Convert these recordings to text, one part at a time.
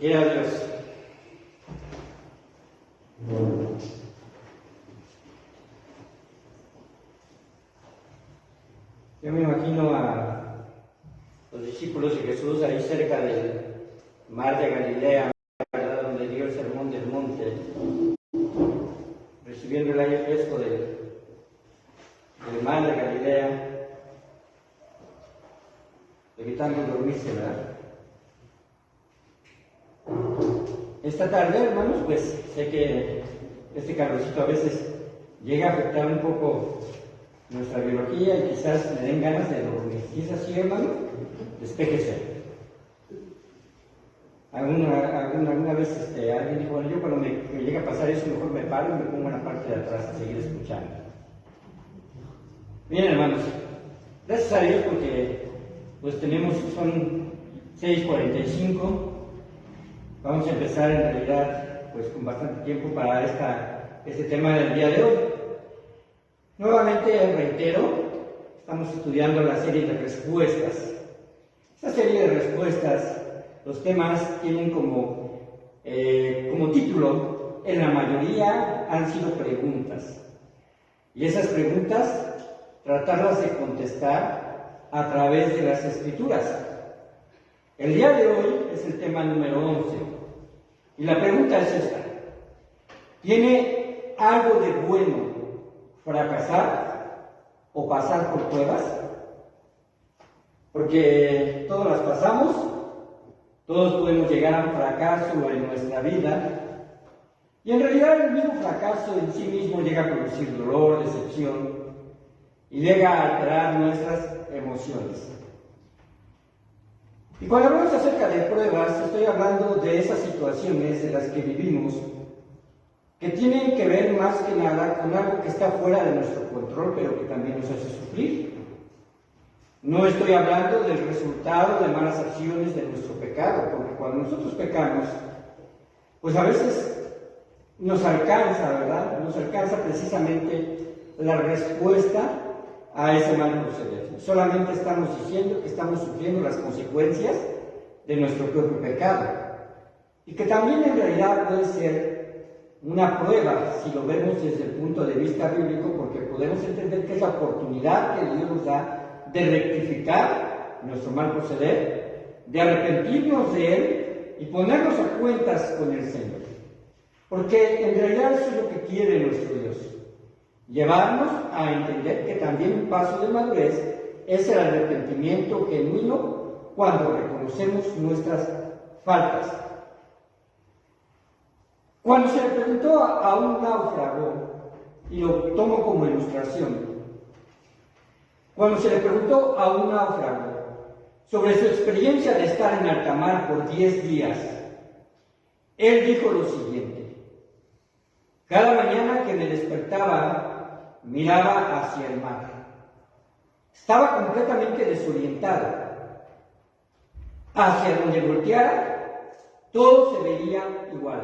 Quiera Dios. Yo me imagino a los discípulos de Jesús ahí cerca del mar de Galilea, ¿verdad?, donde dio el sermón del monte, recibiendo el aire fresco del mar de Galilea, evitando dormirse, ¿verdad? Esta tarde, hermanos, pues sé que este calorcito a veces llega a afectar un poco nuestra biología y quizás me den ganas de dormir. Si es así, hermano, despéjese. Alguna vez alguien dijo, bueno, yo cuando me llega a pasar eso, mejor me paro y me pongo en la parte de atrás a seguir escuchando. Bien, hermanos, gracias a Dios porque pues son 6:45. Vamos a empezar en realidad pues con bastante tiempo para este tema del día de hoy. Nuevamente reitero, estamos estudiando la serie de respuestas. Esta serie de respuestas, los temas tienen como título, en la mayoría han sido preguntas. Y esas preguntas, tratarlas de contestar a través de las Escrituras. El día de hoy es el tema número 11. Y la pregunta es esta: ¿tiene algo de bueno fracasar o pasar por pruebas? Porque todos las pasamos, todos podemos llegar a un fracaso en nuestra vida, y en realidad el mismo fracaso en sí mismo llega a producir dolor, decepción, y llega a alterar nuestras emociones. Y cuando hablamos acerca de pruebas, estoy hablando de esas situaciones en las que vivimos que tienen que ver más que nada con algo que está fuera de nuestro control, pero que también nos hace sufrir. No estoy hablando del resultado de malas acciones de nuestro pecado, porque cuando nosotros pecamos, pues a veces nos alcanza, ¿verdad? Nos alcanza precisamente la respuesta a ese mal proceder. Solamente estamos diciendo que estamos sufriendo las consecuencias de nuestro propio pecado. Y que también en realidad puede ser una prueba, si lo vemos desde el punto de vista bíblico, porque podemos entender que es la oportunidad que Dios nos da de rectificar nuestro mal proceder, de arrepentirnos de él y ponernos a cuentas con el Señor. Porque en realidad eso es lo que quiere nuestro Dios. Llevarnos a entender que también un paso de madurez es el arrepentimiento genuino cuando reconocemos nuestras faltas. Cuando se le preguntó a un náufrago, y lo tomo como ilustración, cuando se le preguntó a un náufrago sobre su experiencia de estar en alta mar por 10 días, él dijo lo siguiente: cada mañana que me despertaba, miraba hacia el mar. Estaba completamente desorientado. Hacia donde volteara, todo se veía igual.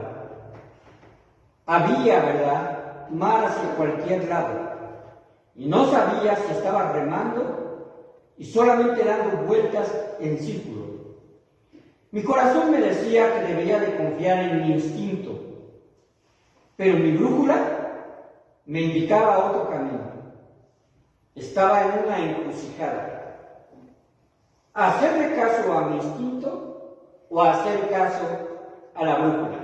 Había, ¿verdad?, mar hacia cualquier lado. Y no sabía si estaba remando y solamente dando vueltas en círculo. Mi corazón me decía que debería de confiar en mi instinto, pero mi brújula me indicaba otro camino. Estaba en una encrucijada. ¿Hacerle caso a mi instinto o hacer caso a la brújula?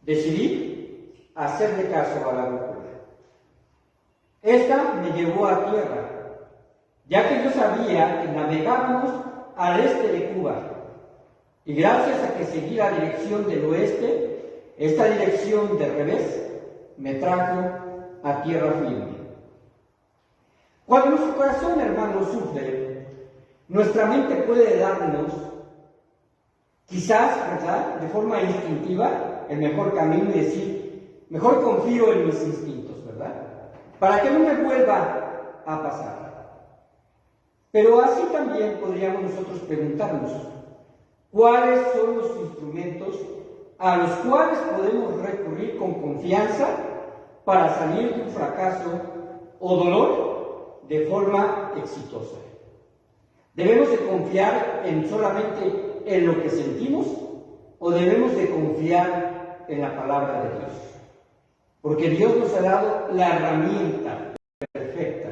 Decidí hacerle caso a la brújula. Esta me llevó a tierra, ya que yo sabía que navegábamos al este de Cuba, y gracias a que seguí la dirección del oeste, esta dirección de revés me trajo a tierra firme. Cuando nuestro corazón, hermano, sufre, nuestra mente puede darnos, quizás, ¿verdad?, de forma instintiva, el mejor camino y decir, mejor confío en mis instintos, ¿verdad?, para que no me vuelva a pasar. Pero así también podríamos nosotros preguntarnos, ¿cuáles son los instrumentos a los cuales podemos recurrir con confianza para salir de un fracaso o dolor de forma exitosa? Debemos de confiar solamente en lo que sentimos o debemos de confiar en la palabra de Dios? Porque Dios nos ha dado la herramienta perfecta.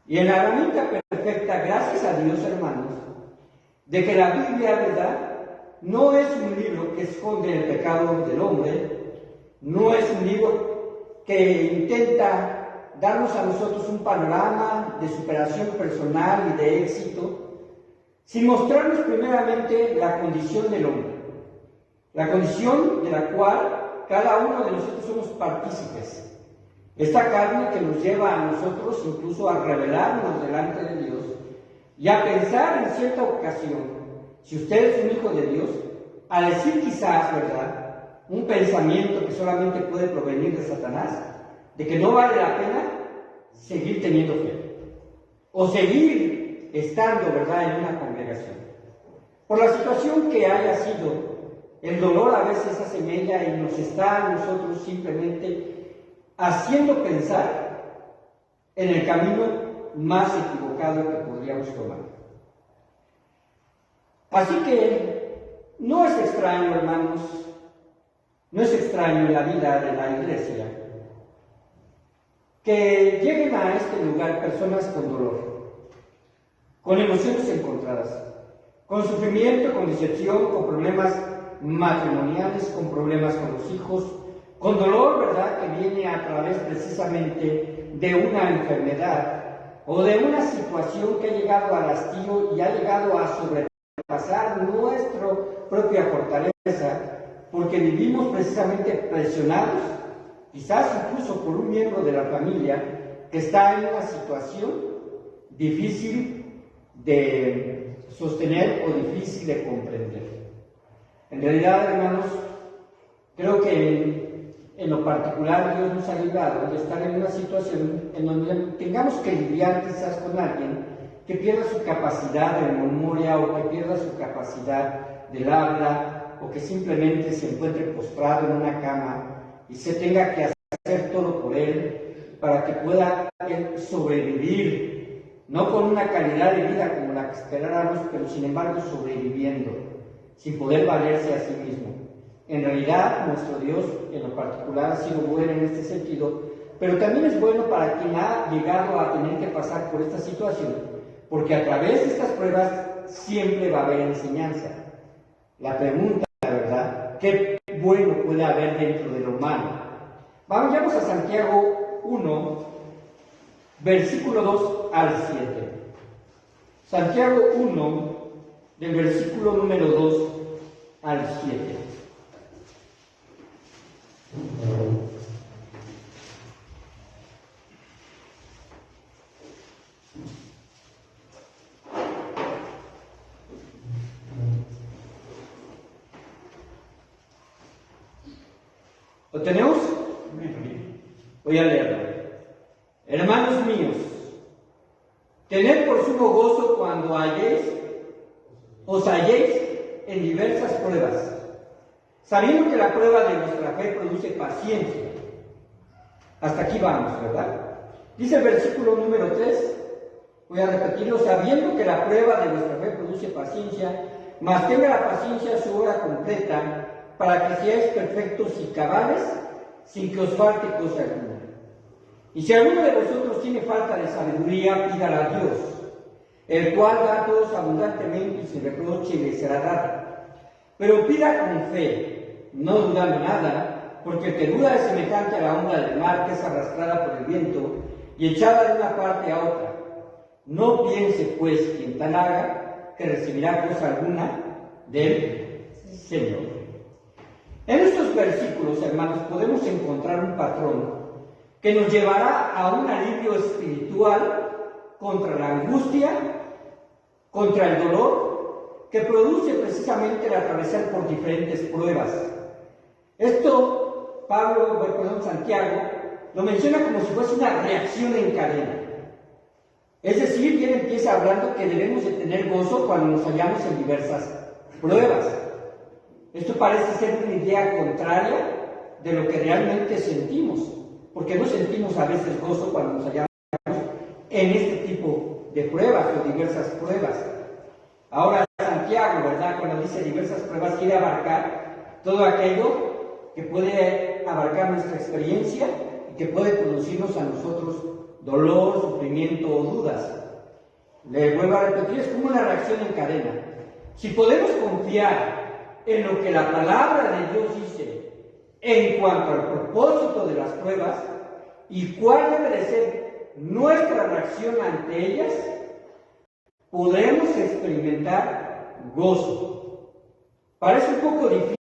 Y en la herramienta perfecta, gracias a Dios, hermanos, de que la Biblia, ¿verdad?, no es un libro que esconde el pecado del hombre, no es un libro que intenta darnos a nosotros un panorama de superación personal y de éxito, sin mostrarnos primeramente la condición del hombre, la condición de la cual cada uno de nosotros somos partícipes. Esta carne que nos lleva a nosotros incluso a rebelarnos delante de Dios y a pensar en cierta ocasión, si usted es un hijo de Dios, a decir quizás, ¿verdad?, un pensamiento que solamente puede provenir de Satanás, de que no vale la pena seguir teniendo fe, o seguir estando, ¿verdad?, en una congregación. Por la situación que haya sido, el dolor a veces hace mella y nos está a nosotros simplemente haciendo pensar en el camino más equivocado que podríamos tomar. Así que no es extraño, hermanos, no es extraño en la vida de la iglesia que lleguen a este lugar personas con dolor, con emociones encontradas, con sufrimiento, con decepción, con problemas matrimoniales, con problemas con los hijos, con dolor, ¿verdad?, que viene a través precisamente de una enfermedad o de una situación que ha llegado al hastío y ha llegado a sobrepasar nuestra propia fortaleza, porque vivimos precisamente presionados, quizás incluso por un miembro de la familia que está en una situación difícil de sostener o difícil de comprender. En realidad, hermanos, creo que en lo particular Dios nos ha librado de estar en una situación en donde tengamos que lidiar quizás con alguien que pierda su capacidad de memoria o que pierda su capacidad del habla o que simplemente se encuentre postrado en una cama y se tenga que hacer todo por él para que pueda él sobrevivir, no con una calidad de vida como la que esperáramos, pero sin embargo sobreviviendo, sin poder valerse a sí mismo. En realidad, nuestro Dios, en lo particular, ha sido bueno en este sentido, pero también es bueno para quien ha llegado a tener que pasar por esta situación, porque a través de estas pruebas siempre va a haber enseñanza. La pregunta, ¿verdad?, ¿qué bueno puede haber dentro de lo malo? Vamos a Santiago 1, versículo 2 al 7. Santiago 1, del versículo número 2 al 7. ¿Lo tenemos? Voy a leerlo. Hermanos míos, tened por sumo gozo cuando os halléis en diversas pruebas, sabiendo que la prueba de vuestra fe produce paciencia. Hasta aquí vamos, ¿verdad? Dice el versículo número 3, voy a repetirlo, sabiendo que la prueba de vuestra fe produce paciencia, mas tenga la paciencia su obra completa, para que seáis perfectos y cabales, sin que os falte cosa alguna. Y si alguno de vosotros tiene falta de sabiduría, pídala a Dios, el cual da a todos abundantemente y sin reproche y le será dada. Pero pida con fe, no dudando nada, porque el que duda es semejante a la onda del mar que es arrastrada por el viento y echada de una parte a otra. No piense, pues, quien tal haga, que recibirá cosa alguna del Señor. En estos versículos, hermanos, podemos encontrar un patrón que nos llevará a un alivio espiritual contra la angustia, contra el dolor, que produce precisamente el atravesar por diferentes pruebas. Esto, Santiago, lo menciona como si fuese una reacción en cadena. Es decir, él empieza hablando que debemos de tener gozo cuando nos hallamos en diversas pruebas. Esto parece ser una idea contraria de lo que realmente sentimos, porque no sentimos a veces gozo cuando nos hallamos en este tipo de pruebas o diversas pruebas. Ahora, Santiago Santiago, ¿verdad? Cuando dice diversas pruebas, quiere abarcar todo aquello que puede abarcar nuestra experiencia y que puede producirnos a nosotros dolor, sufrimiento o dudas. Le vuelvo a repetir, es como una reacción en cadena. Si podemos confiar en lo que la palabra de Dios dice en cuanto al propósito de las pruebas y cuál debe de ser nuestra reacción ante ellas, podremos experimentar gozo. Parece un poco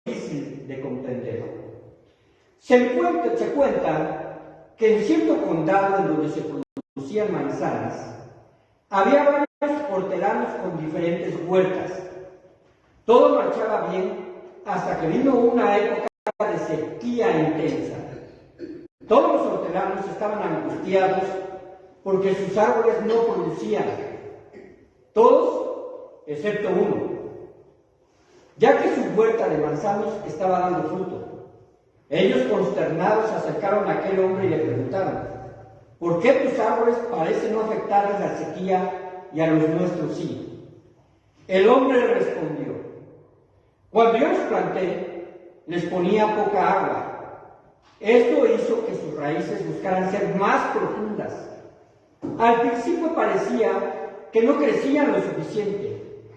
difícil de comprender. Se cuenta que en cierto condado en donde se producían manzanas, había varios hortelanos con diferentes huertas. Todo marchaba bien hasta que vino una época de sequía intensa. Todos los hortelanos estaban angustiados porque sus árboles no producían. Todos, excepto uno, ya que su huerta de manzanos estaba dando fruto. Ellos, consternados, se acercaron a aquel hombre y le preguntaron: ¿por qué tus árboles parecen no afectarles la sequía y a los nuestros sí? El hombre le respondió: cuando yo los planté, les ponía poca agua. Esto hizo que sus raíces buscaran ser más profundas. Al principio parecía que no crecían lo suficiente,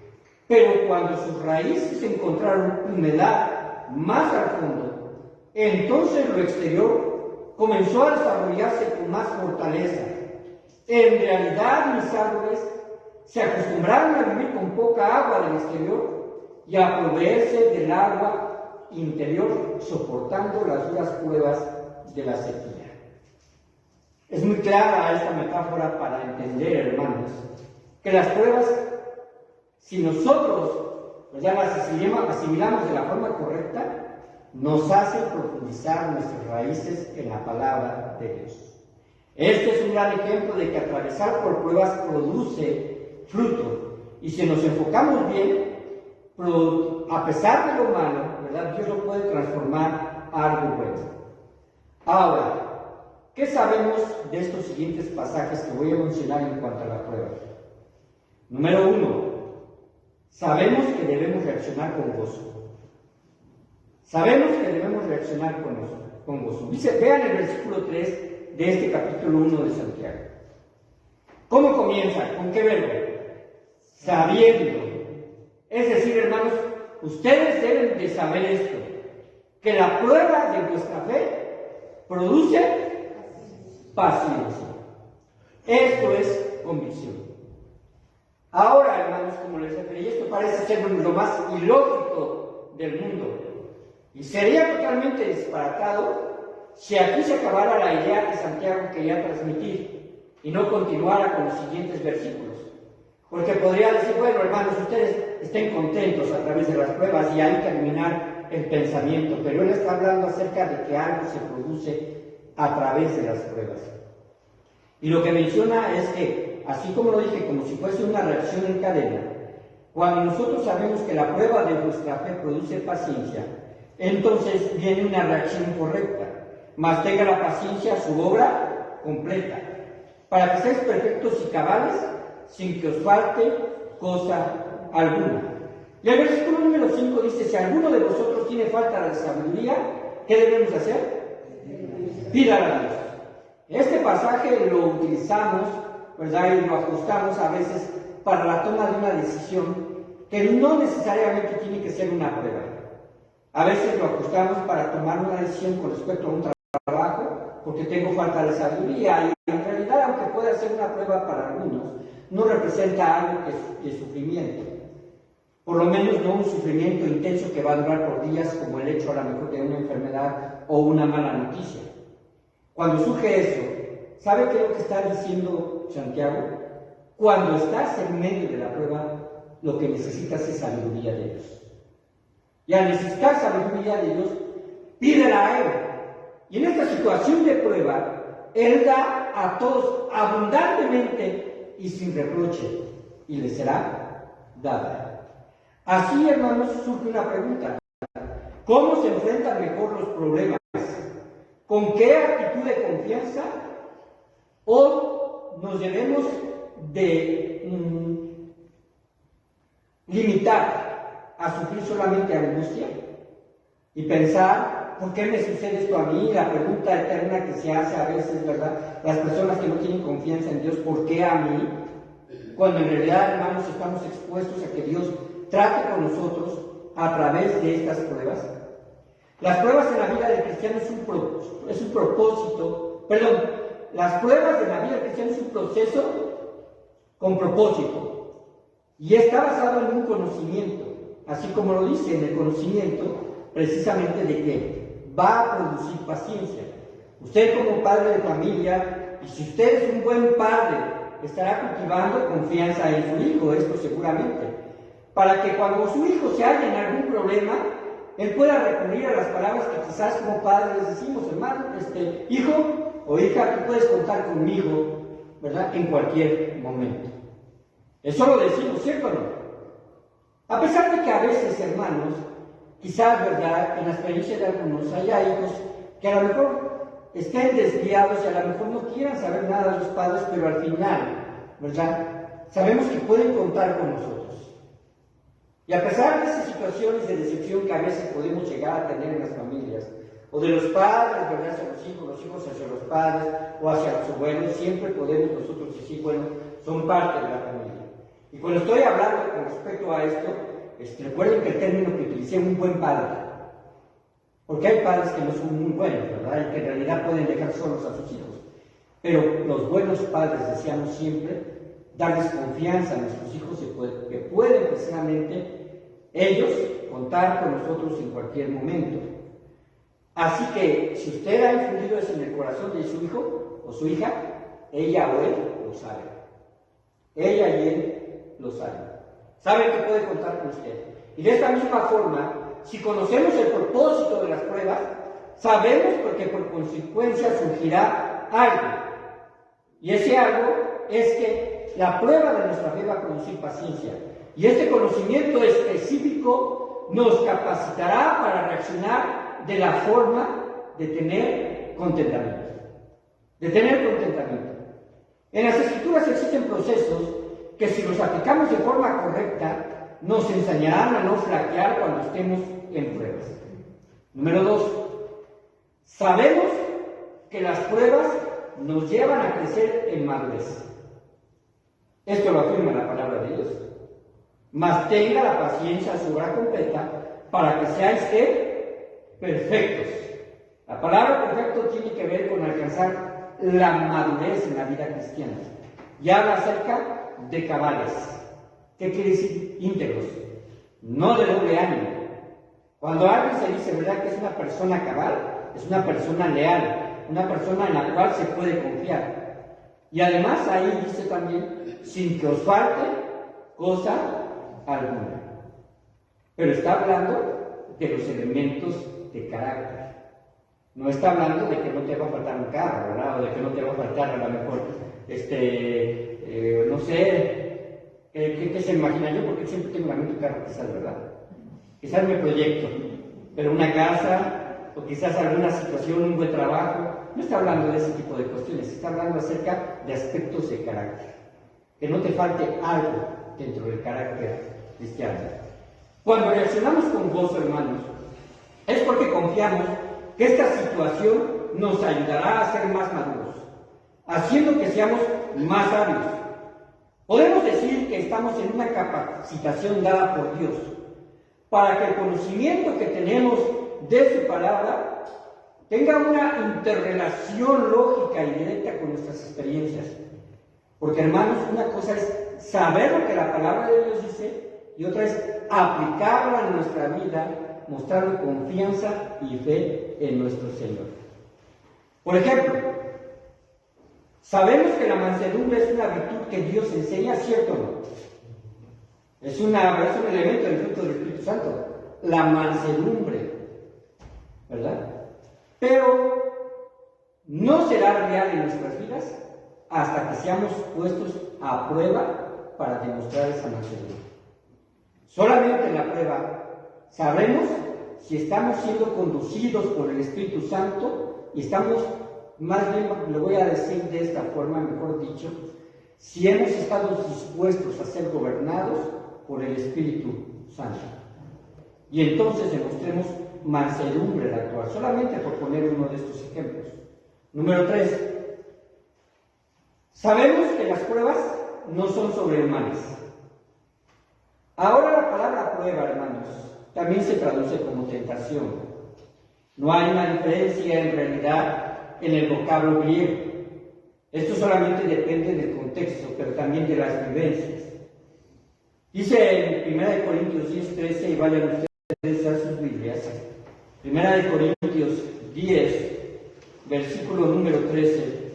pero cuando sus raíces encontraron humedad más al fondo, entonces lo exterior comenzó a desarrollarse con más fortaleza. En realidad, mis árboles se acostumbraron a vivir con poca agua del exterior y a proveerse del agua interior, soportando las duras pruebas de la sequía. Es muy clara esta metáfora para entender, hermanos, que las pruebas, si nosotros ya las asimilamos de la forma correcta, nos hacen profundizar nuestras raíces en la palabra de Dios. Este es un gran ejemplo de que atravesar por pruebas produce fruto. Y si nos enfocamos bien, a pesar de lo malo, ¿verdad?, Dios lo puede transformar a algo bueno. Ahora, ¿qué sabemos de estos siguientes pasajes que voy a mencionar en cuanto a la prueba? Número 1. Sabemos que debemos reaccionar con gozo. Sabemos que debemos reaccionar con gozo. Dice, vean el versículo 3 de este capítulo 1 de Santiago. ¿Cómo comienza? ¿Con qué verbo? Sabiendo. Es decir, hermanos, ustedes deben de saber esto, que la prueba de vuestra fe produce paciencia. Esto es convicción. Ahora, hermanos, como les referí, esto parece ser lo más ilógico del mundo. Y sería totalmente disparatado si aquí se acabara la idea que Santiago quería transmitir y no continuara con los siguientes versículos. Porque podría decir, bueno, hermanos, ustedes estén contentos a través de las pruebas y ahí terminar el pensamiento. Pero él está hablando acerca de que algo se produce a través de las pruebas. Y lo que menciona es que, así como lo dije, como si fuese una reacción en cadena, cuando nosotros sabemos que la prueba de nuestra fe produce paciencia, entonces viene una reacción correcta. Mas tenga la paciencia su obra completa, para que seáis perfectos y cabales, sin que os falte cosa alguna. Y el versículo número 5 dice, si alguno de vosotros tiene falta de sabiduría, ¿qué debemos hacer? Pídala a Dios. Este pasaje lo utilizamos, ¿verdad?, y lo ajustamos a veces para la toma de una decisión que no necesariamente tiene que ser una prueba. A veces lo ajustamos para tomar una decisión con respecto a un trabajo, porque tengo falta de sabiduría, y en realidad, aunque pueda ser una prueba para algunos, no representa algo de sufrimiento. Por lo menos no un sufrimiento intenso que va a durar por días, como el hecho a lo mejor de una enfermedad o una mala noticia. Cuando surge eso, ¿sabe qué es lo que está diciendo Santiago? Cuando estás en medio de la prueba, lo que necesitas es sabiduría de Dios. Y al necesitar sabiduría de Dios, pídela a Él. Y en esta situación de prueba, Él da a todos abundantemente y sin reproche, y les será dada. Así, hermanos, surge una pregunta. ¿Cómo se enfrentan mejor los problemas? ¿Con qué actitud de confianza? ¿O nos debemos de limitar a sufrir solamente angustia y pensar, ¿por qué me sucede esto a mí? La pregunta eterna que se hace a veces, ¿verdad? Las personas que no tienen confianza en Dios, ¿por qué a mí? Cuando en realidad, hermanos, estamos expuestos a que Dios trate con nosotros a través de estas pruebas. Las pruebas en la vida del cristiano es un propósito, perdón, las pruebas de la vida del cristiano es un proceso con propósito y está basado en un conocimiento, así como lo dice en el conocimiento precisamente de que va a producir paciencia. Usted como padre de familia, y si usted es un buen padre, estará cultivando confianza en su hijo, esto seguramente, para que cuando su hijo se halle en algún problema, él pueda recurrir a las palabras que quizás como padres les decimos, hermano, hijo o hija, tú puedes contar conmigo, ¿verdad? En cualquier momento. Eso lo decimos, ¿cierto o no? A pesar de que a veces, hermanos, quizás, ¿verdad?, en la experiencia de algunos haya hijos que a lo mejor estén desviados y a lo mejor no quieran saber nada de los padres, pero al final, ¿verdad?, sabemos que pueden contar con nosotros. Y a pesar de esas situaciones de decepción que a veces podemos llegar a tener en las familias, o de los padres, ¿verdad?, hacia los hijos hacia los padres, o hacia los abuelos, siempre podemos nosotros decir, bueno, son parte de la familia. Y cuando estoy hablando con respecto a esto, recuerden que el término que utilicé es un buen padre. Porque hay padres que no son muy buenos, ¿verdad?, y que en realidad pueden dejar solos a sus hijos. Pero los buenos padres deseamos siempre darles confianza a nuestros hijos que pueden precisamente ellos contar con nosotros en cualquier momento. Así que si usted ha infundido eso en el corazón de su hijo o su hija, ella o él lo sabe. Ella y él lo saben. Saben que puede contar con usted. Y de esta misma forma, si conocemos el propósito de las pruebas, sabemos porque por consecuencia surgirá algo. Y ese algo es que la prueba de nuestra fe va a producir paciencia. Y este conocimiento específico nos capacitará para reaccionar de la forma de tener contentamiento. En las Escrituras existen procesos que si los aplicamos de forma correcta, nos enseñarán a no flaquear cuando estemos en pruebas. Número 2. Sabemos que las pruebas nos llevan a crecer en madurez. Esto lo afirma la palabra de Dios. Mas tenga la paciencia su obra completa para que seáis perfectos. La palabra perfecto tiene que ver con alcanzar la madurez en la vida cristiana. Y habla acerca de cabales. ¿Qué quiere decir? Íntegros. No de doble ánimo. Cuando alguien se dice, ¿verdad?, que es una persona cabal, es una persona leal, una persona en la cual se puede confiar. Y además ahí dice también, sin que os falte cosa alguna. Pero está hablando de los elementos de carácter. No está hablando de que no te va a faltar un carro, ¿verdad? O de que no te va a faltar a lo mejor, no sé, ¿qué se imagina yo? Porque siempre tengo en la mente un carro, quizás, ¿verdad? Quizás me proyecto, pero una casa, o quizás alguna situación, un buen trabajo. No está hablando de ese tipo de cuestiones, está hablando acerca de aspectos de carácter. Que no te falte algo dentro del carácter cristiano. Cuando reaccionamos con gozo, hermanos, es porque confiamos que esta situación nos ayudará a ser más maduros, haciendo que seamos más sabios. Podemos decir que estamos en una capacitación dada por Dios, para que el conocimiento que tenemos de su palabra tenga una interrelación lógica y directa con nuestras experiencias. Porque, hermanos, una cosa es saber lo que la palabra de Dios dice y otra es aplicarla en nuestra vida, mostrando confianza y fe en nuestro Señor. Por ejemplo, sabemos que la mansedumbre es una virtud que Dios enseña, ¿cierto o no? Es un elemento del fruto del Espíritu Santo, la mansedumbre, ¿verdad? Pero no será real en nuestras vidas hasta que seamos puestos a prueba para demostrar esa mansedumbre. Solamente en la prueba sabremos si estamos siendo conducidos por el Espíritu Santo y estamos, más bien lo voy a decir de esta forma, mejor dicho, si hemos estado dispuestos a ser gobernados por el Espíritu Santo. Y entonces demostremos mansedumbre al actuar, solamente por poner uno de estos ejemplos. Número 3. Sabemos que las pruebas no son sobrehumanas. Ahora la palabra prueba, hermanos, también se traduce como tentación. No hay una diferencia en realidad en el vocablo griego. Esto solamente depende del contexto, pero también de las vivencias. Dice en 1 Corintios 10:13, y vayan ustedes a sus Biblias, 1 Corintios 10, versículo número 13.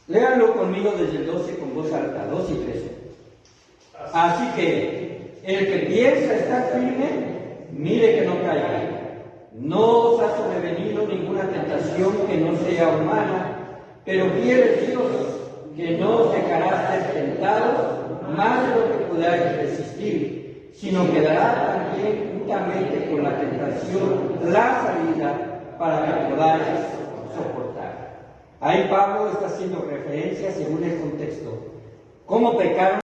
Léanlo conmigo desde el 12 con voz alta, 2 y 13. Así que el que piensa estar firme, mire que no caiga. No os ha sobrevenido ninguna tentación que no sea humana, pero quiere Dios que no os dejará ser tentados más de lo que podáis resistir, sino que dará también juntamente con la tentación la salida para que podáis soportar. Ahí Pablo está haciendo referencia según el contexto. ¿Cómo pecaron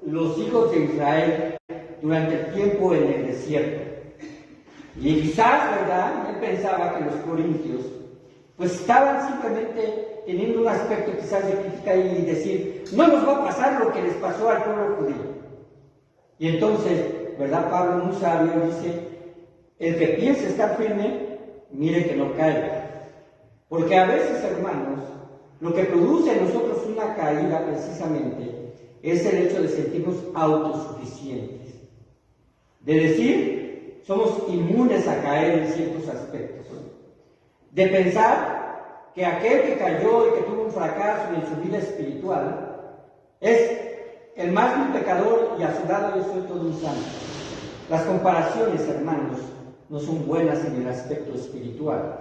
los hijos de Israel durante el tiempo en el desierto? Y quizás, ¿verdad?, él pensaba que los corintios pues estaban simplemente teniendo un aspecto quizás de crítica y decir, no nos va a pasar lo que les pasó al pueblo judío. Y entonces, ¿verdad?, Pablo muy sabio dice, el que piense estar firme, mire que no caiga. Porque a veces, hermanos, lo que produce en nosotros una caída precisamente es el hecho de sentirnos autosuficientes. De decir, somos inmunes a caer en ciertos aspectos. De pensar que aquel que cayó y que tuvo un fracaso en su vida espiritual es el más vil pecador y a su lado yo soy todo un santo. Las comparaciones, hermanos, no son buenas en el aspecto espiritual.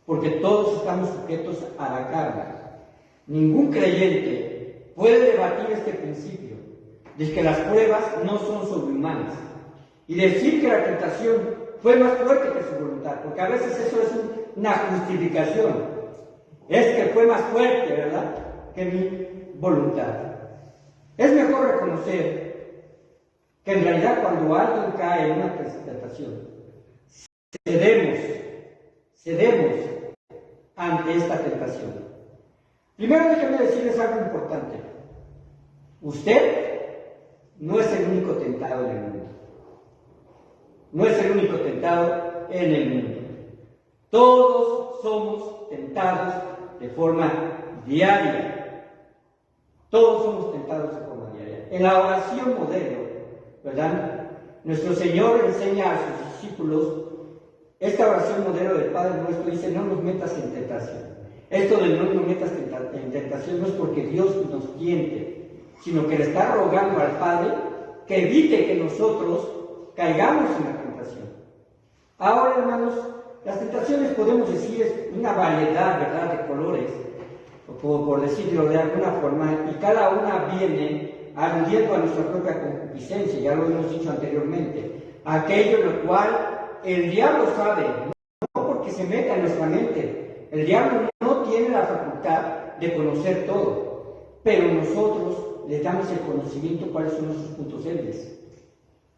Porque todos estamos sujetos a la carne. Ningún creyente puede debatir este principio de que las pruebas no son sobrehumanas y decir que la tentación fue más fuerte que su voluntad, porque a veces eso es una justificación. Es que fue más fuerte, ¿verdad?, que mi voluntad. Es mejor reconocer que en realidad cuando alguien cae en una tentación, cedemos ante esta tentación. Primero déjenme decirles algo importante. Usted no es el único tentado en el mundo. No es el único tentado en el mundo. Todos somos tentados de forma diaria. Todos somos tentados de forma diaria. En la oración modelo, ¿verdad?, nuestro Señor enseña a sus discípulos esta oración modelo del Padre Nuestro, dice, no nos metas en tentación. Esto de no nos metas en tentación no es porque Dios nos tiente, sino que le está rogando al Padre que evite que nosotros caigamos en la tentación. Ahora, hermanos, las tentaciones podemos decir es una variedad, ¿verdad?, de colores, por decirlo de alguna forma, y cada una viene aludiendo a nuestra propia concupiscencia, ya lo hemos dicho anteriormente, aquello en lo cual el diablo sabe, no porque se meta en nuestra mente. El diablo no tiene la facultad de conocer todo, pero nosotros le damos el conocimiento cuáles son nuestros puntos débiles.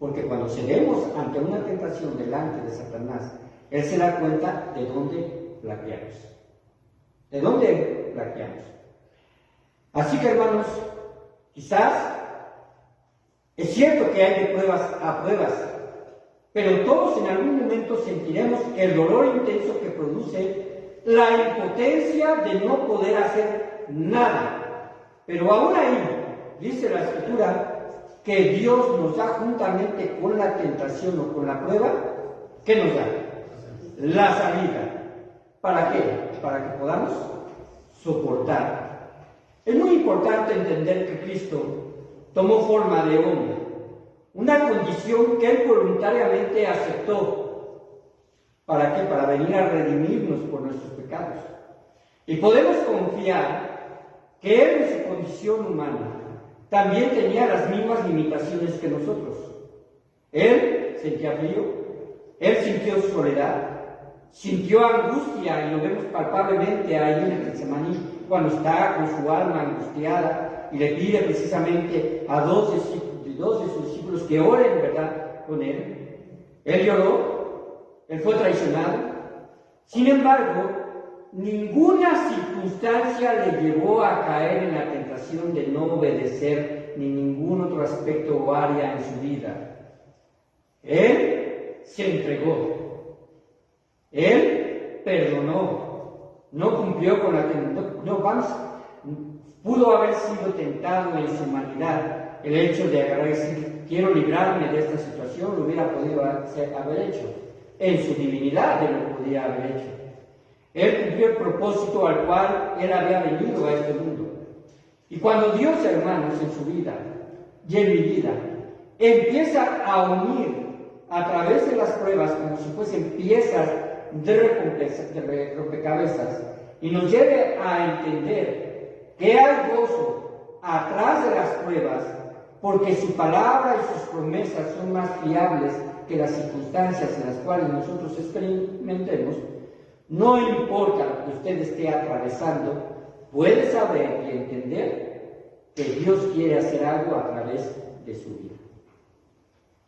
Porque cuando cedemos ante una tentación delante de Satanás, él se da cuenta de dónde flaqueamos. ¿De dónde flaqueamos? Así que, hermanos, quizás es cierto que hay de pruebas a pruebas, pero todos en algún momento sentiremos el dolor intenso que produce la impotencia de no poder hacer nada. Pero aún ahí, dice la Escritura, que Dios nos da juntamente con la tentación o con la prueba, ¿qué nos da? La salida. ¿Para qué? Para que podamos soportar. Es muy importante entender que Cristo tomó forma de hombre. Una condición que Él voluntariamente aceptó. ¿Para qué? Para venir a redimirnos por nuestros pecados. Y podemos confiar que Él en su condición humana también tenía las mismas limitaciones que nosotros. Él sentía frío, él sintió soledad, sintió angustia, y lo vemos palpablemente ahí en el Getsemaní, cuando está con su alma angustiada y le pide precisamente a dos de sus discípulos que oren, ¿verdad?, con él. Él lloró, él fue traicionado. Sin embargo, ninguna circunstancia le llevó a caer en la tentación de no obedecer ni ningún otro aspecto o área en su vida. Él se entregó, él perdonó, no cumplió con la tentación, pudo haber sido tentado en su humanidad. El hecho de agarrar y decir, quiero librarme de esta situación, lo hubiera podido haber hecho. En su divinidad él lo podía haber hecho. Él cumplió el propósito al cual él había venido a este mundo. Y cuando Dios, hermanos, en su vida y en mi vida, empieza a unir a través de las pruebas como si fuesen piezas de rompecabezas, y nos lleve a entender que hay gozo atrás de las pruebas, porque su palabra y sus promesas son más fiables que las circunstancias en las cuales nosotros experimentemos. No importa lo que usted esté atravesando, puede saber y entender que Dios quiere hacer algo a través de su vida.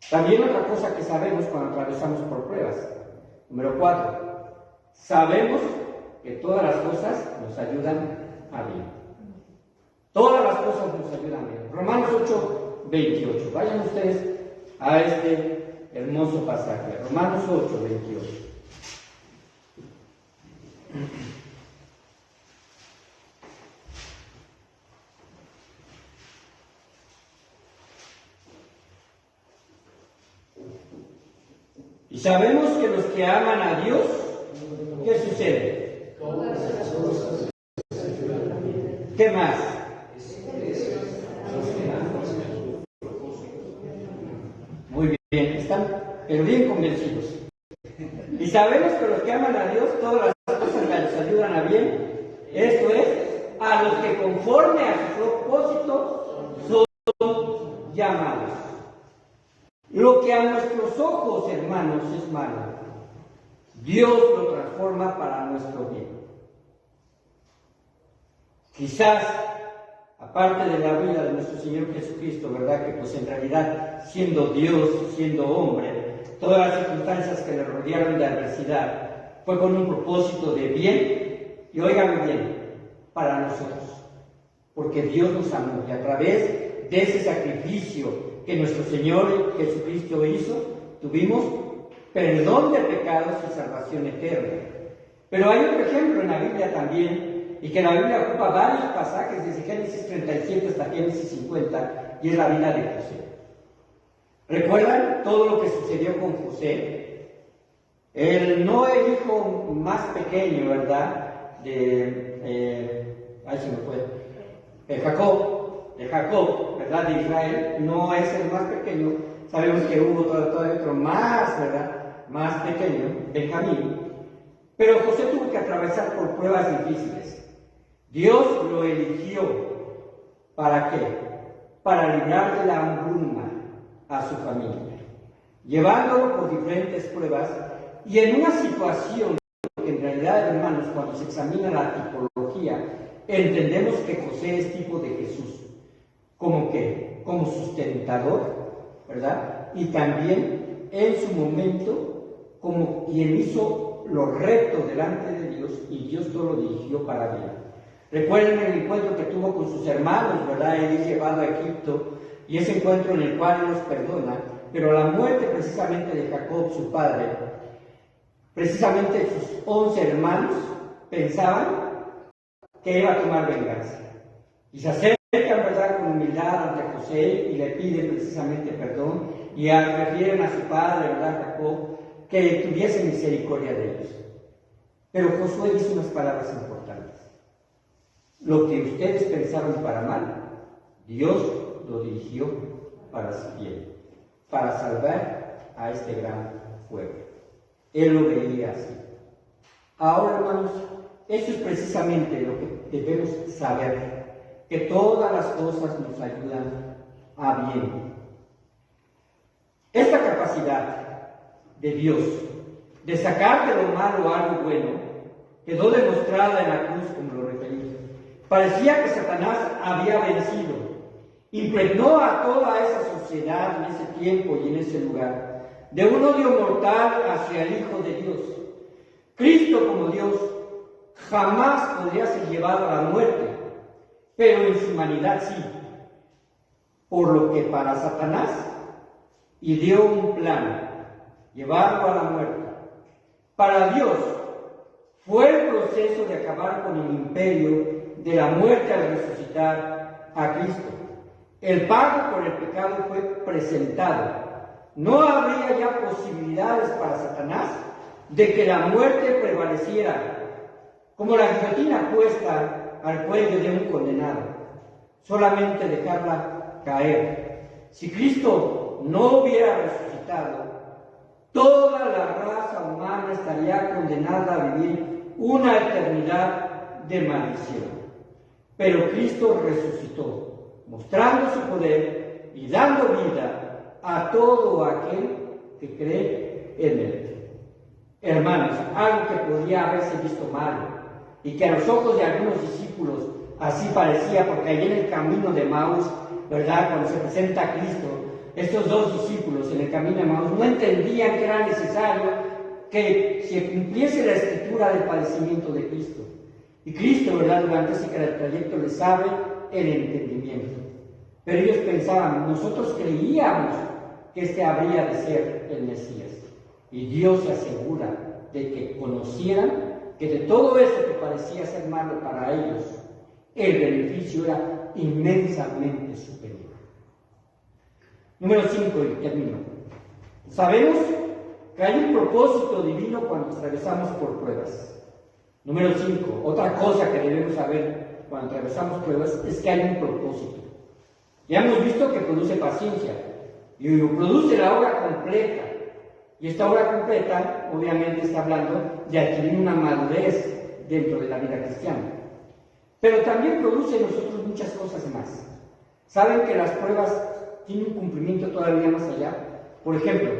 También otra cosa que sabemos cuando atravesamos por pruebas. Número 4. Sabemos que todas las cosas nos ayudan a bien. Todas las cosas nos ayudan a bien. Romanos 8:28. Vayan ustedes a este hermoso pasaje. Romanos 8:28. Y sabemos que los que aman a Dios, ¿qué sucede? ¿Qué más? Muy bien, están pero bien convencidos. Y sabemos que los que aman a Dios, todas las cosas les ayudan a bien. Esto es, a los que conforme a su propósito son llamados. Lo que a nuestros ojos, hermanos, es malo, Dios lo transforma para nuestro bien. Quizás, aparte de la vida de nuestro Señor Jesucristo, ¿verdad? Que pues en realidad, siendo Dios, siendo hombre, todas las circunstancias que le rodearon de adversidad, fue con un propósito de bien, y oigan bien, para nosotros. Porque Dios nos amó, y a través de ese sacrificio que nuestro Señor Jesucristo hizo, tuvimos perdón de pecados y salvación eterna. Pero hay otro ejemplo en la Biblia también, y que la Biblia ocupa varios pasajes, desde Génesis 37 hasta Génesis 50, y es la vida de José. ¿Recuerdan todo lo que sucedió con José? No el hijo más pequeño, ¿verdad? Ahí se me fue. De Jacob, ¿verdad? De Israel, no es el más pequeño. Sabemos que hubo todavía otro más, ¿verdad? Más pequeño, Benjamín. Pero José tuvo que atravesar por pruebas difíciles. Dios lo eligió. ¿Para qué? Para librar de la hambruna a su familia, llevándolo por diferentes pruebas y en una situación que en realidad, hermanos, cuando se examina la tipología, entendemos que José es tipo de Jesús. ¿Cómo qué? Como sustentador, ¿verdad? Y también en su momento como quien hizo lo recto delante de Dios, y Dios todo lo dirigió para bien. Recuerden el encuentro que tuvo con sus hermanos, ¿verdad? Él es llevado a Egipto, y ese encuentro en el cual Él los perdona, pero la muerte precisamente de Jacob, su padre, precisamente sus 11 hermanos pensaban que iba a tomar venganza. Y se acercan, ¿verdad?, con humildad ante José y le piden precisamente perdón, y refieren a su padre, ¿verdad?, Jacob, que tuviese misericordia de ellos. Pero Josué dice unas palabras importantes. Lo que ustedes pensaron para mal, Dios lo dirigió para su bien, para salvar a este gran pueblo. Él lo veía así. Ahora, hermanos, eso es precisamente lo que debemos saber, que todas las cosas nos ayudan a bien. Esta capacidad de Dios de sacar de lo malo algo bueno quedó demostrada en la cruz, como lo referí. Parecía que Satanás había vencido, impregnó a toda esa sociedad en ese tiempo y en ese lugar de un odio mortal hacia el Hijo de Dios. Cristo como Dios jamás podría ser llevado a la muerte, pero en su humanidad sí, por lo que para Satanás ideó un plan, llevarlo a la muerte. Para Dios fue el proceso de acabar con el imperio de la muerte al resucitar a Cristo. El pago por el pecado fue presentado. No habría ya posibilidades para Satanás de que la muerte prevaleciera, como la guillotina puesta al cuello de un condenado, solamente dejarla caer. Si Cristo no hubiera resucitado, toda la raza humana estaría condenada a vivir una eternidad de maldición. Pero Cristo resucitó, mostrando su poder y dando vida a todo aquel que cree en Él. Hermanos, algo que podía haberse visto mal y que a los ojos de algunos discípulos así parecía, porque allí en el camino de Maús, ¿verdad?, cuando se presenta a Cristo, estos dos discípulos en el camino de Maús no entendían que era necesario que se cumpliese la escritura del padecimiento de Cristo. Y Cristo, ¿verdad?, durante ese trayecto les abre el entendimiento. Pero ellos pensaban, nosotros creíamos que este habría de ser el Mesías. Y Dios se asegura de que conocieran que de todo eso que parecía ser malo para ellos, el beneficio era inmensamente superior. Número 5, y termino. Sabemos que hay un propósito divino cuando atravesamos por pruebas. Número 5, otra cosa que debemos saber cuando atravesamos pruebas es que hay un propósito. Ya hemos visto que produce paciencia y produce la obra completa. Y esta obra completa, obviamente, está hablando de adquirir una madurez dentro de la vida cristiana. Pero también produce en nosotros muchas cosas más. ¿Saben que las pruebas tienen un cumplimiento todavía más allá? Por ejemplo,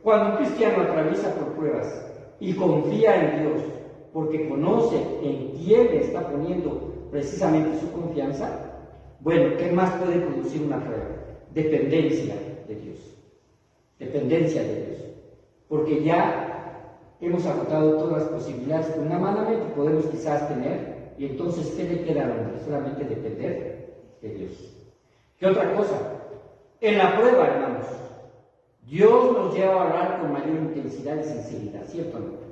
cuando un cristiano atraviesa por pruebas y confía en Dios, porque conoce en quién le está poniendo precisamente su confianza, bueno, ¿qué más puede producir una prueba? Dependencia de Dios. Dependencia de Dios. Porque ya hemos agotado todas las posibilidades que humanamente podemos quizás tener, y entonces, ¿qué le queda al hombre? Solamente depender de Dios. ¿Qué otra cosa? En la prueba, hermanos, Dios nos lleva a orar con mayor intensidad y sinceridad, ¿cierto o no?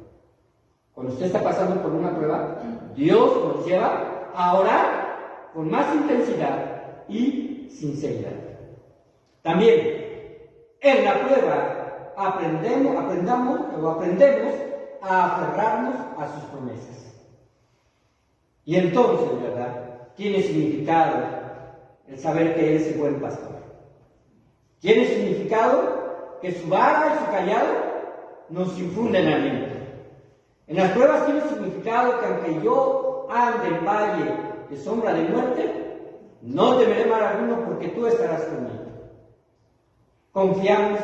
Cuando usted está pasando por una prueba, Dios nos lleva a orar con más intensidad y sinceridad. También, en la prueba, aprendemos a aferrarnos a sus promesas. Y entonces, ¿verdad?, tiene significado el saber que Él es el buen pastor. Tiene significado que su vara y su callado nos infunden aliento. En las pruebas tiene significado que aunque yo ande en valle de sombra de muerte, no temeré mal alguno porque tú estarás conmigo. Confiamos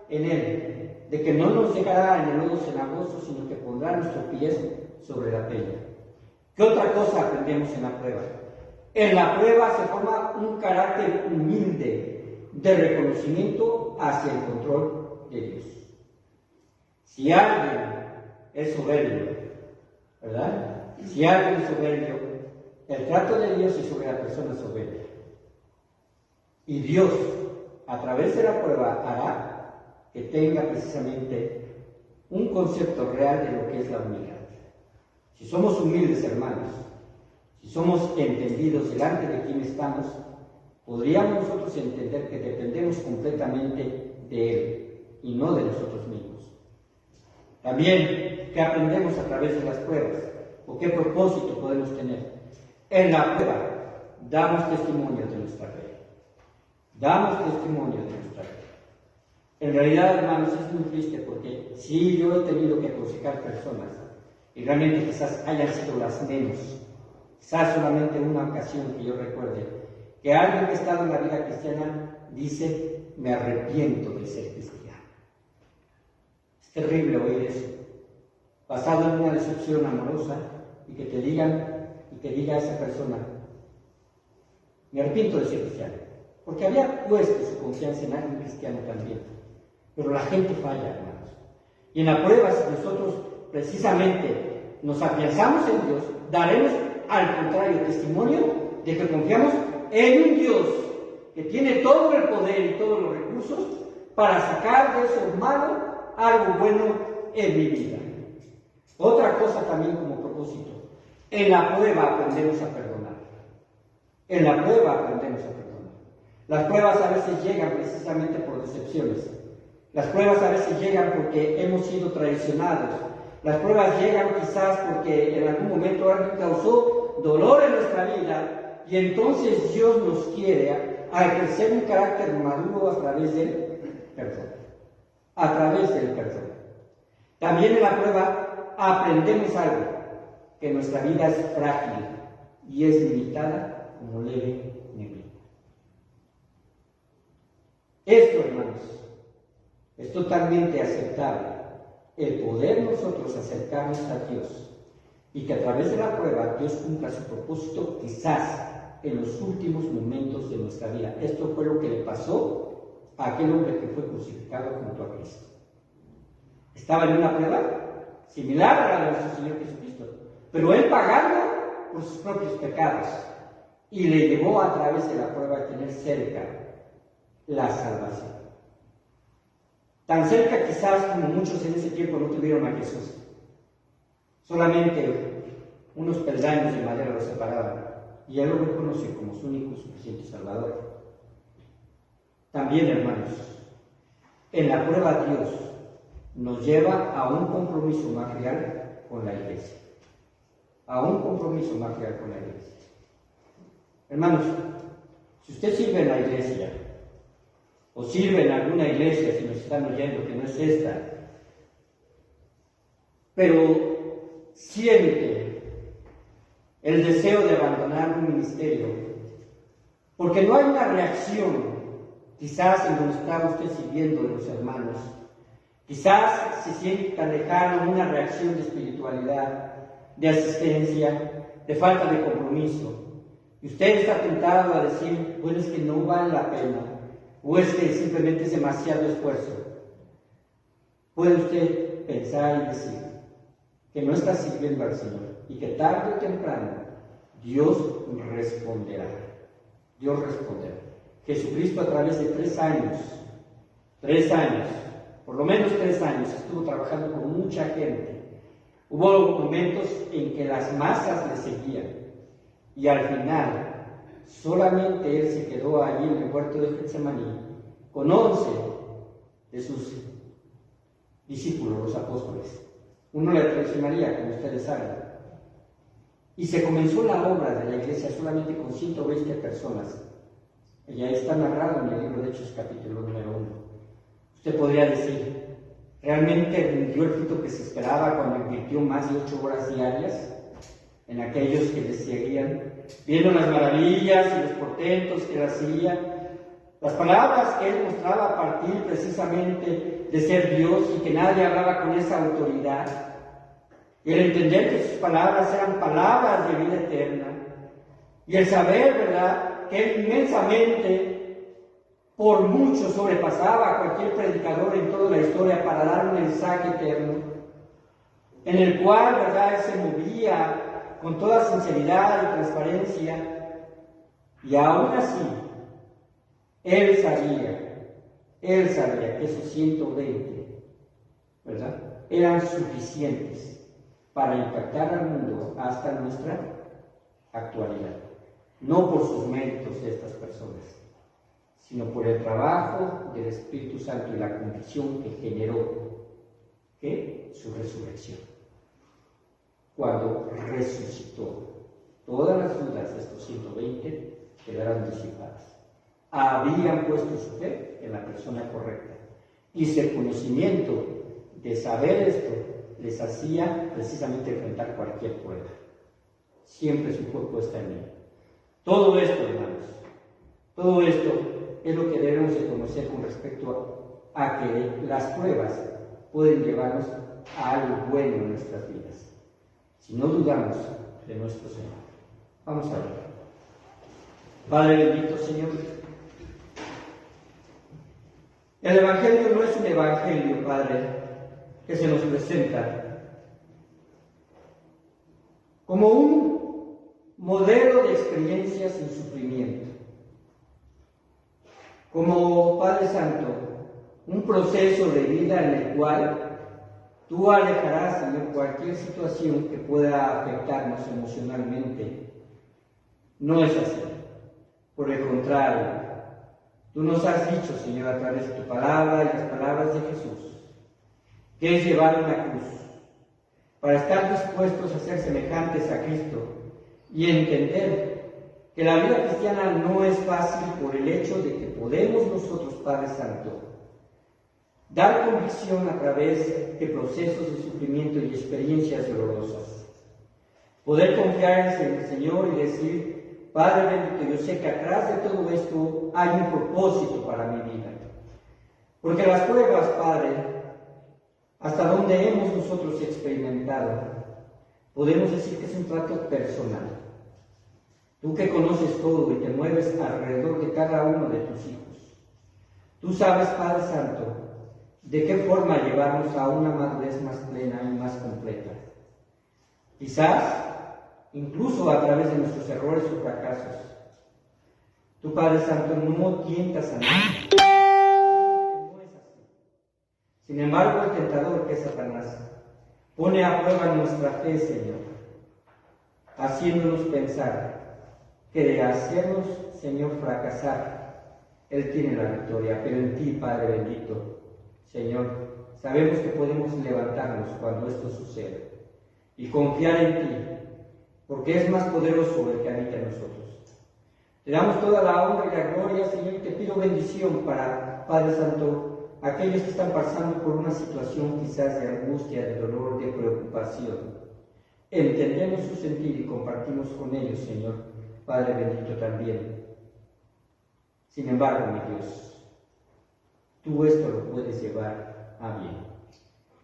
en Él, de que no nos dejará en el lodo cenagoso, sino que pondrá nuestros pies sobre la peña. ¿Qué otra cosa aprendemos en la prueba? En la prueba se forma un carácter humilde de reconocimiento hacia el control de Dios. Si alguien es soberbio, ¿verdad? Si alguien es soberbio, el trato de Dios es sobre la persona soberbia. Y Dios, a través de la prueba, hará que tenga precisamente un concepto real de lo que es la humildad. Si somos humildes, hermanos, si somos entendidos delante de quien estamos, podríamos nosotros entender que dependemos completamente de Él y no de nosotros mismos. También, ¿qué aprendemos a través de las pruebas? ¿O qué propósito podemos tener? En la prueba, damos testimonio de nuestra fe. Damos testimonio de nuestra fe. En realidad, hermanos, es muy triste porque sí, yo he tenido que aconsejar personas y realmente quizás hayan sido las menos. Quizás solamente una ocasión que yo recuerde que alguien que ha estado en la vida cristiana dice, me arrepiento de ser cristiano. Es terrible oír eso. Basado en una decepción amorosa y que te diga a esa persona, me arrepiento de ser cristiano, porque había puesto su confianza en alguien cristiano también. Pero la gente falla, hermanos. Y en la prueba, si nosotros precisamente nos afianzamos en Dios, daremos al contrario testimonio de que confiamos en un Dios que tiene todo el poder y todos los recursos para sacar de eso malo algo bueno en mi vida. Otra cosa también como propósito, en la prueba aprendemos a perdonar. En la prueba aprendemos a perdonar. Las pruebas a veces llegan precisamente por decepciones. Las pruebas a veces llegan porque hemos sido traicionados. Las pruebas llegan quizás porque en algún momento alguien causó dolor en nuestra vida y entonces Dios nos quiere crecer un carácter maduro a través del perdón. A través del perdón. También en la prueba aprendemos algo, que nuestra vida es frágil y es limitada como leve neblina. Esto, hermanos, es totalmente aceptable, el poder nosotros acercarnos a Dios y que a través de la prueba Dios cumpla su propósito quizás en los últimos momentos de nuestra vida. Esto fue lo que le pasó a aquel hombre que fue crucificado junto a Cristo. Estaba en una prueba similar a la de nuestro Señor Jesucristo, pero él pagando por sus propios pecados y le llevó a través de la prueba a tener cerca la salvación. Tan cerca quizás como muchos en ese tiempo no tuvieron a Jesús. Solamente unos peldaños de madera lo separaban y él lo reconoció como su único y suficiente Salvador. También, hermanos, en la prueba Dios nos lleva a un compromiso más real con la iglesia. A un compromiso más real con la iglesia. Hermanos, si usted sirve en la iglesia, o sirve en alguna iglesia, si nos están oyendo, que no es esta, pero siente el deseo de abandonar un ministerio, porque no hay una reacción, quizás en donde está usted sirviendo de los hermanos, quizás se siente tan lejano una reacción de espiritualidad, de asistencia, de falta de compromiso, y usted está tentado a decir, bueno, es que no vale la pena, o es que simplemente es demasiado esfuerzo. Puede usted pensar y decir que no está sirviendo al Señor y que tarde o temprano Dios responderá. Dios responderá. Jesucristo a través de 3 años, por lo menos 3 años, estuvo trabajando con mucha gente. Hubo momentos en que las masas le seguían y al final solamente él se quedó allí en el huerto de Getsemaní con 11 de sus discípulos, los apóstoles. Uno le traicionaría, como ustedes saben. Y se comenzó la obra de la iglesia solamente con 120 personas. Ya está narrado en el libro de Hechos, capítulo número 1. Usted podría decir, ¿realmente rindió el fruto que se esperaba cuando invirtió más de 8 horas diarias en aquellos que le seguían, viendo las maravillas y los portentos que él hacía, las palabras que él mostraba a partir precisamente de ser Dios y que nadie hablaba con esa autoridad, y el entender que sus palabras eran palabras de vida eterna, y el saber, ¿verdad?, que él inmensamente, por mucho sobrepasaba a cualquier predicador en toda la historia para dar un mensaje eterno, en el cual, ¿verdad?, él se movía con toda sinceridad y transparencia, y aún así, él sabía que esos 120, ¿verdad?, eran suficientes para impactar al mundo hasta nuestra actualidad. No por sus méritos de estas personas, sino por el trabajo del Espíritu Santo y la convicción que generó su resurrección. Cuando resucitó, todas las dudas de estos 120 quedaron disipadas. Habían puesto su fe en la persona correcta. Y ese conocimiento de saber esto les hacía precisamente enfrentar cualquier prueba. Siempre su fe puesta en él. Todo esto, hermanos, todo esto es lo que debemos de conocer con respecto a que las pruebas pueden llevarnos a algo bueno en nuestras vidas, si no dudamos de nuestro Señor. Vamos a ver. Padre bendito, Señor, el Evangelio no es un Evangelio, Padre, que se nos presenta como un modelo de experiencia sin sufrimiento, como, Padre Santo, un proceso de vida en el cual tú alejarás, Señor, cualquier situación que pueda afectarnos emocionalmente. No es así. Por el contrario, tú nos has dicho, Señor, a través de tu palabra y las palabras de Jesús, que es llevar una cruz para estar dispuestos a ser semejantes a Cristo y entender que la vida cristiana no es fácil por el hecho de que podemos nosotros, Padre Santo, dar convicción a través de procesos de sufrimiento y experiencias dolorosas. Poder confiar en el Señor y decir: Padre bendito, yo sé que atrás de todo esto hay un propósito para mi vida. Porque las pruebas, Padre, hasta donde hemos nosotros experimentado, podemos decir que es un trato personal. Tú que conoces todo y te mueves alrededor de cada uno de tus hijos, tú sabes, Padre Santo, de qué forma llevarnos a una madurez más plena y más completa. Quizás incluso a través de nuestros errores o fracasos. Tu Padre Santo no tientas a nadie. No es así. Sin embargo, el tentador, que es Satanás, pone a prueba nuestra fe, Señor, haciéndonos pensar que de hacernos, Señor, fracasar, Él tiene la victoria. Pero en ti, Padre bendito, Señor, sabemos que podemos levantarnos cuando esto suceda y confiar en ti, porque es más poderoso el que habita en nosotros. Te damos toda la honra y la gloria, Señor, y te pido bendición para, Padre Santo, aquellos que están pasando por una situación quizás de angustia, de dolor, de preocupación. Entendemos su sentir y compartimos con ellos, Señor, Padre bendito también. Sin embargo, mi Dios, tú esto lo puedes llevar a bien.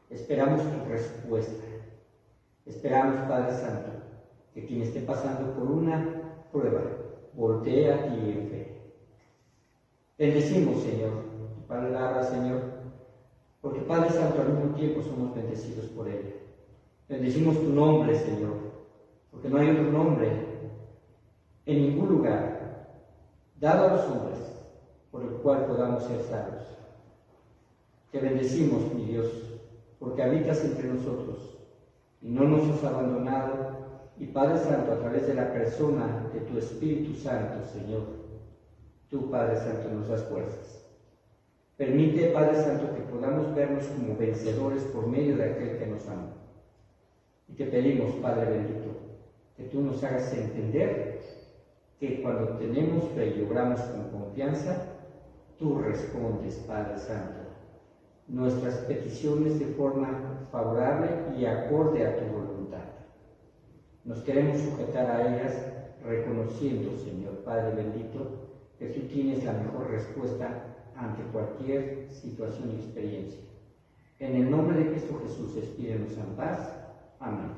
Esperamos tu respuesta. Esperamos, Padre Santo, que quien esté pasando por una prueba voltee a ti en fe. Bendecimos, Señor, tu palabra, Señor, porque, Padre Santo, al mismo tiempo somos bendecidos por ella. Bendecimos tu nombre, Señor, porque no hay otro nombre en ningún lugar dado a los hombres por el cual podamos ser salvos. Te bendecimos, mi Dios, porque habitas entre nosotros y no nos has abandonado. Y Padre Santo, a través de la persona de tu Espíritu Santo, Señor, tú, Padre Santo, nos das fuerzas. Permite, Padre Santo, que podamos vernos como vencedores por medio de aquel que nos ama. Y te pedimos, Padre bendito, que tú nos hagas entender que cuando tenemos fe y obramos con confianza, tú respondes, Padre Santo, nuestras peticiones de forma favorable y acorde a tu voluntad. Nos queremos sujetar a ellas reconociendo, Señor Padre bendito, que tú tienes la mejor respuesta ante cualquier situación y experiencia. En el nombre de Cristo Jesús, despídenos en paz. Amén.